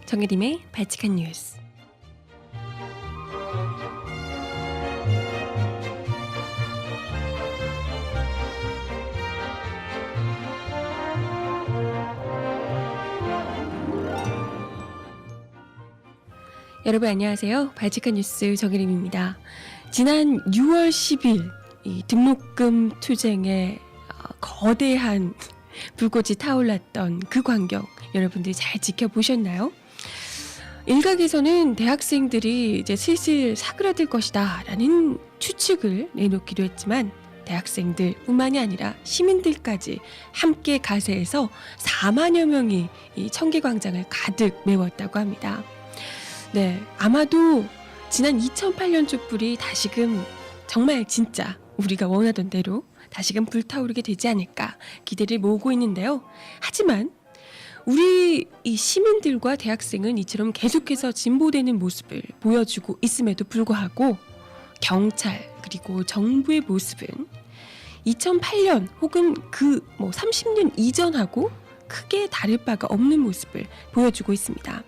정혜림의 발칙한 뉴스. 여러분 안녕하세요. 발칙한 뉴스 정혜림입니다. 지난 6월 10일 이 등록금 투쟁에 거대한 불꽃이 타올랐던 그 광경 여러분들이 잘 지켜보셨나요? 일각에서는 대학생들이 이제 슬슬 사그라들 것이다 라는 추측을 내놓기도 했지만 대학생들 뿐만이 아니라 시민들까지 함께 가세해서 4만여 명이 이 청계광장을 가득 메웠다고 합니다. 네, 아마도 지난 2008년 촛불이 다시금 정말 진짜 우리가 원하던 대로 다시금 불타오르게 되지 않을까 기대를 모으고 있는데요. 하지만 우리 이 시민들과 대학생은 이처럼 계속해서 진보되는 모습을 보여주고 있음에도 불구하고 경찰 그리고 정부의 모습은 2008년 혹은 그 30년 이전하고 크게 다를 바가 없는 모습을 보여주고 있습니다.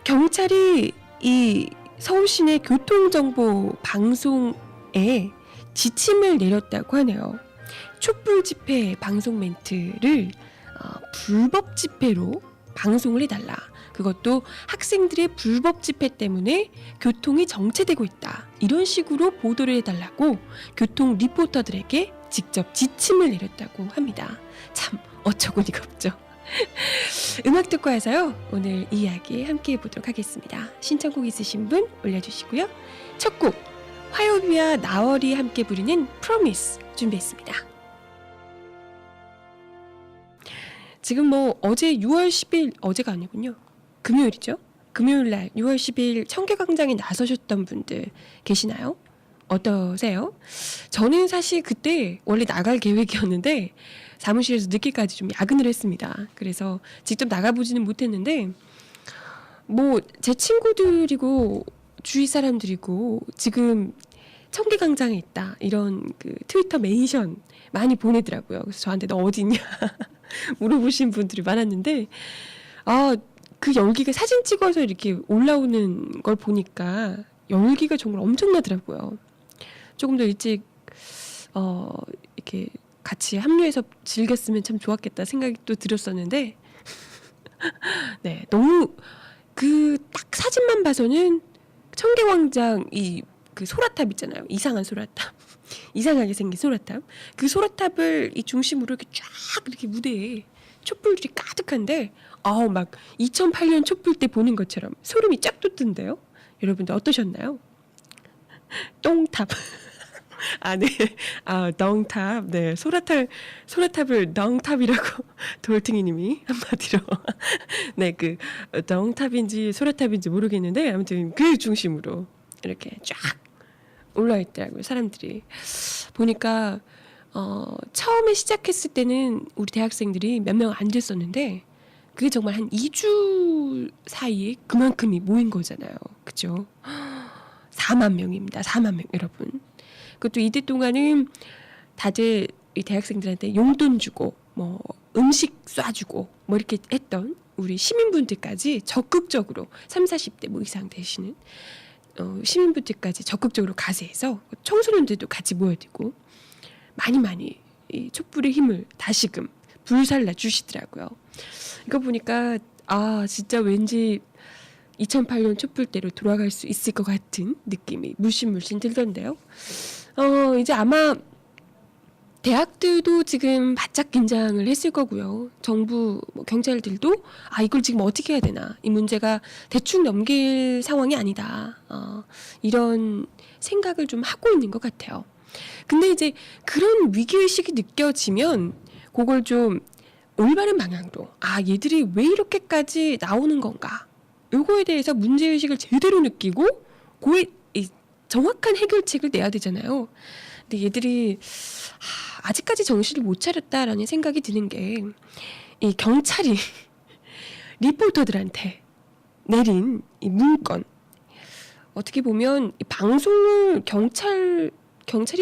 경찰이 이 서울시내 교통정보 방송에 지침을 내렸다고 하네요. 촛불 집회 방송 멘트를 불법 집회로 방송을 해달라. 그것도 학생들의 불법 집회 때문에 교통이 정체되고 있다. 이런 식으로 보도를 해달라고 교통 리포터들에게 직접 지침을 내렸다고 합니다. 참 어처구니가 없죠. 음악 듣고 와서요. 오늘 이야기 함께 해보도록 하겠습니다. 신청곡 있으신 분 올려주시고요. 첫 곡 화요비와 나얼이 함께 부르는 Promise 준비했습니다. 지금 어제 6월 10일 어제가 아니군요. 금요일이죠. 금요일날 6월 10일 청계광장에 나서셨던 분들 계시나요? 어떠세요? 저는 사실 그때 원래 나갈 계획이었는데 사무실에서 늦게까지 좀 야근을 했습니다. 그래서 직접 나가보지는 못했는데 제 친구들이고 주위 사람들이고 지금 청계광장에 있다 이런 그 트위터 멘션 많이 보내더라고요. 그래서 저한테 너 어디 있냐 물어보신 분들이 많았는데 그 열기가 사진 찍어서 이렇게 올라오는 걸 보니까 열기가 정말 엄청나더라고요. 조금 더 일찍 이렇게 같이 합류해서 즐겼으면 참 좋았겠다 생각이 또 들었었는데 네, 너무 그 딱 사진만 봐서는 청계광장 그 소라탑 있잖아요. 이상한 소라탑. 이상하게 생긴 소라탑. 그 소라탑을 이 중심으로 이렇게 쫙 이렇게 무대에 촛불들이 가득한데 막 2008년 촛불 때 보는 것처럼 소름이 쫙 돋던데요. 여러분들 어떠셨나요? 똥탑. 네. 덩탑. 네. 소라탑을 덩탑이라고 돌팅이님이 한마디로. 네. 그 덩탑인지 소라탑인지 모르겠는데 아무튼 그 중심으로 이렇게 쫙 올라와 있더라고요. 사람들이. 보니까 처음에 시작했을 때는 우리 대학생들이 몇 명 안 됐었는데 그게 정말 한 2주 사이에 그만큼이 모인 거잖아요. 그죠? 4만 명입니다. 4만 명 여러분. 그것도 이때 동안은 다들 이 대학생들한테 용돈 주고 음식 쏴주고 이렇게 했던 우리 시민분들까지 적극적으로 30, 40대 이상 되시는 시민분들까지 적극적으로 가세해서 청소년들도 같이 모여들고 많이 이 촛불의 힘을 다시금 불살라 주시더라고요. 이거 보니까 진짜 왠지 2008년 촛불 때로 돌아갈 수 있을 것 같은 느낌이 물씬 들던데요. 이제 아마 대학들도 지금 바짝 긴장을 했을 거고요. 정부 경찰들도 이걸 지금 어떻게 해야 되나, 이 문제가 대충 넘길 상황이 아니다, 이런 생각을 좀 하고 있는 것 같아요. 근데 이제 그런 위기의식이 느껴지면 그걸 좀 올바른 방향으로 얘들이 왜 이렇게까지 나오는 건가, 요거에 대해서 문제의식을 제대로 느끼고 그에 정확한 해결책을 내야 되잖아요. 근데 얘들이 아직까지 정신을 못 차렸다라는 생각이 드는 게, 이 경찰이 리포터들한테 내린 이 문건, 어떻게 보면 이 방송을 경찰이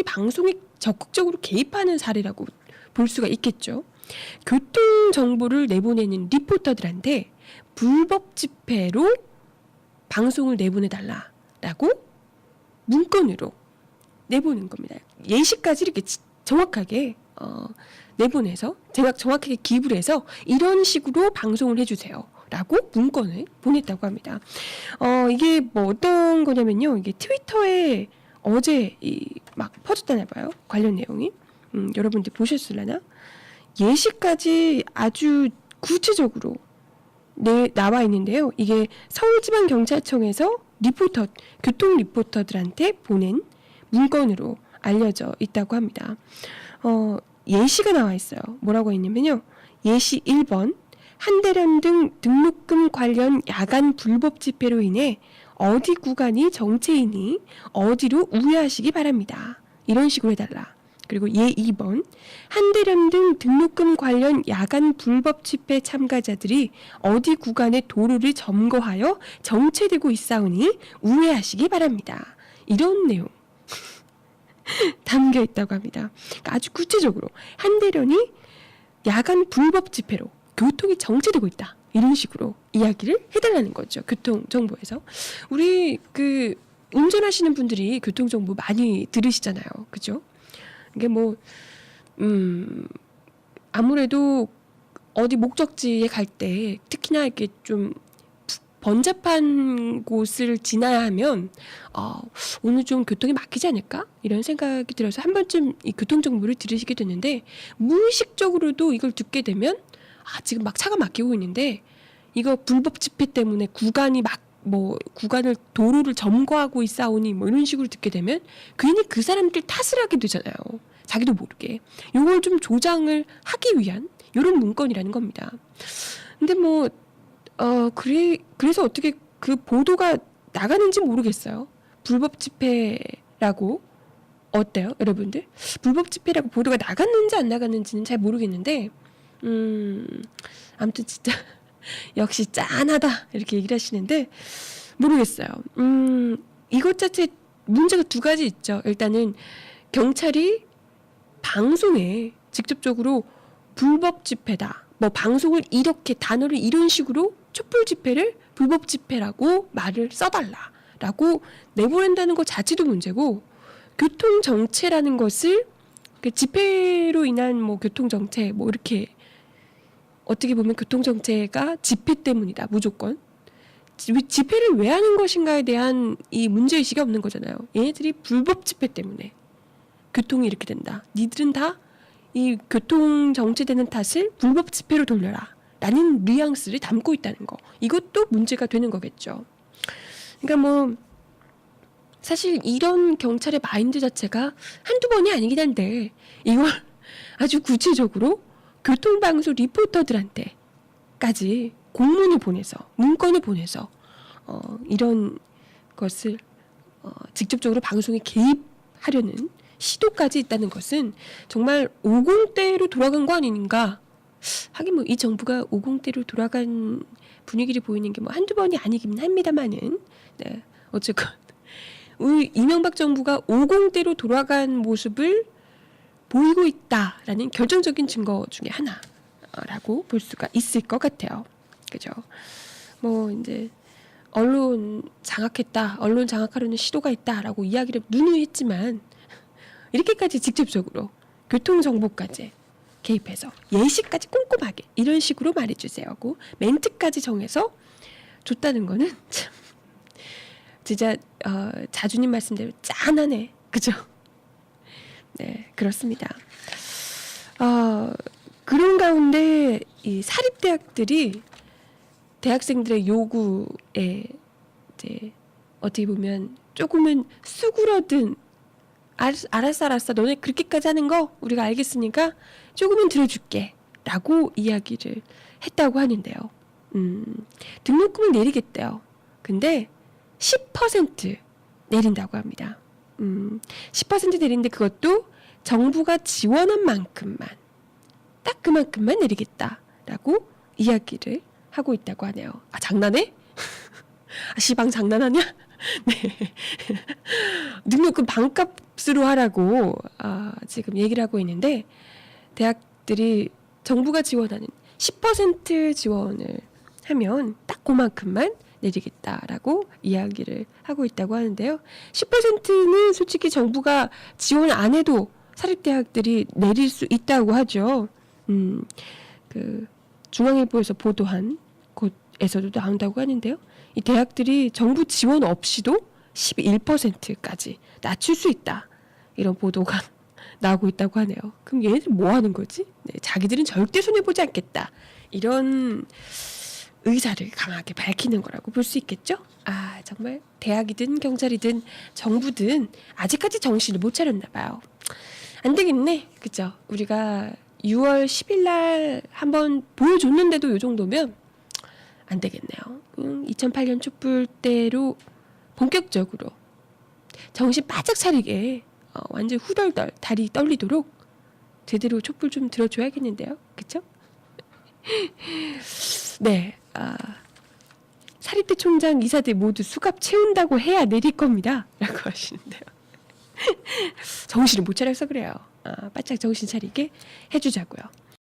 방송에 적극적으로 개입하는 사례라고 볼 수가 있겠죠. 교통 정보를 내보내는 리포터들한테 불법 집회로 방송을 내보내달라라고 문건으로 내보낸 겁니다. 예시까지 이렇게 정확하게 내보내서 제가 정확하게 기입을 해서 이런 식으로 방송을 해주세요 라고 문건을 보냈다고 합니다. 이게 뭐 어떤 거냐면요, 이게 트위터에 어제 막 퍼졌다나 봐요, 관련 내용이. 여러분들 보셨을라나? 예시까지 아주 구체적으로 나와 있는데요. 이게 서울지방경찰청에서 교통 리포터들한테 보낸 문건으로 알려져 있다고 합니다. 예시가 나와 있어요. 뭐라고 했냐면요, 예시 1번, 한대련 등 등록금 관련 야간 불법 집회로 인해 어디 구간이 정체이니 어디로 우회하시기 바랍니다. 이런 식으로 해달라. 그리고 예 2번, 한대련 등 등록금 관련 야간 불법 집회 참가자들이 어디 구간의 도로를 점거하여 정체되고 있사오니 우회하시기 바랍니다. 이런 내용 담겨 있다고 합니다. 그러니까 아주 구체적으로 한대련이 야간 불법 집회로 교통이 정체되고 있다, 이런 식으로 이야기를 해달라는 거죠. 교통정보에서. 우리 운전하시는 분들이 교통정보 많이 들으시잖아요, 그죠? 이게 뭐 아무래도 어디 목적지에 갈 때 특히나 이렇게 좀 번잡한 곳을 지나야 하면 오늘 좀 교통이 막히지 않을까? 이런 생각이 들어서 한 번쯤 이 교통정보를 들으시게 됐는데, 무의식적으로도 이걸 듣게 되면 지금 막 차가 막히고 있는데 이거 불법 집회 때문에 구간을 도로를 점거하고 있사오니 뭐 이런 식으로 듣게 되면 괜히 그 사람들 탓을 하게 되잖아요. 자기도 모르게. 이걸 좀 조장을 하기 위한 이런 문건이라는 겁니다. 근데 그래서 어떻게 그 보도가 나가는지 모르겠어요. 불법 집회라고 어때요, 여러분들? 불법 집회라고 보도가 나갔는지 안 나갔는지는 잘 모르겠는데, 아무튼 진짜 역시 짠하다 이렇게 얘기를 하시는데 모르겠어요. 이것 자체 문제가 두 가지 있죠. 일단은 경찰이 방송에 직접적으로 불법 집회다, 뭐 방송을 이렇게 단어를 이런 식으로 촛불 집회를 불법 집회라고 말을 써달라라고 내보낸다는 것 자체도 문제고, 교통 정체라는 것을 집회로 인한 뭐 교통 정체 뭐 이렇게 어떻게 보면 교통 정체가 집회 때문이다, 무조건 집회를 왜 하는 것인가에 대한 이 문제의식이 없는 거잖아요. 얘네들이 불법 집회 때문에 교통이 이렇게 된다, 니들은 다 이 교통 정체되는 탓을 불법 집회로 돌려라 라는 뉘앙스를 담고 있다는 거, 이것도 문제가 되는 거겠죠. 그러니까 사실 이런 경찰의 마인드 자체가 한두 번이 아니긴 한데 이걸 아주 구체적으로 교통방송 리포터들한테까지 공문을 보내서, 문건을 보내서 이런 것을 직접적으로 방송에 개입하려는 시도까지 있다는 것은 정말 50대로 돌아간 거 아닌가. 하긴 이 정부가 50대로 돌아간 분위기를 보이는 게 한두 번이 아니긴 합니다만은, 네, 어쨌건 우리 이명박 정부가 50대로 돌아간 모습을 보이고 있다라는 결정적인 증거 중에 하나라고 볼 수가 있을 것 같아요. 그죠? 이제 언론 장악하려는 시도가 있다라고 이야기를 누누이 했지만, 이렇게까지 직접적으로 교통정보까지 개입해서 예시까지 꼼꼼하게 이런 식으로 말해주세요 하고 멘트까지 정해서 줬다는 거는 참 진짜 자주님 말씀대로 짠하네, 그죠? 네, 그렇습니다. 그런 가운데 이 사립대학들이 대학생들의 요구에 이제 어떻게 보면 조금은 수그러든, 알았어 너네 그렇게까지 하는 거 우리가 알겠으니까 조금은 들어줄게 라고 이야기를 했다고 하는데요. 등록금을 내리겠대요. 근데 10% 내린다고 합니다. 10% 내리는데 그것도 정부가 지원한 만큼만, 딱 그만큼만 내리겠다라고 이야기를 하고 있다고 하네요. 장난해? 시방 장난하냐? 네. 등록금 반값으로 하라고 지금 얘기를 하고 있는데, 대학들이 정부가 지원하는 10% 지원을 하면 딱 그만큼만 내리겠다라고 이야기를 하고 있다고 하는데요. 10%는 솔직히 정부가 지원 안 해도 사립대학들이 내릴 수 있다고 하죠. 그 중앙일보에서 보도한 곳에서도 나온다고 하는데요. 이 대학들이 정부 지원 없이도 11%까지 낮출 수 있다. 이런 보도가 나오고 있다고 하네요. 그럼 얘네들 뭐 하는 거지? 네, 자기들은 절대 손해보지 않겠다. 이런 의사를 강하게 밝히는 거라고 볼 수 있겠죠? 아, 정말 대학이든 경찰이든 정부든 아직까지 정신을 못 차렸나 봐요. 안 되겠네. 그죠? 우리가 6월 10일 날 한번 보여줬는데도 이 정도면 안 되겠네요. 2008년 촛불 때로 본격적으로 정신 바짝 차리게 완전 후덜덜 다리 떨리도록 제대로 촛불 좀 들어줘야겠는데요. 그쵸? 네. 사립대 총장 이사들 모두 수갑 채운다고 해야 내릴 겁니다. 라고 하시는데요. 정신을 못 차려서 그래요. 바짝 정신 차리게 해주자고요.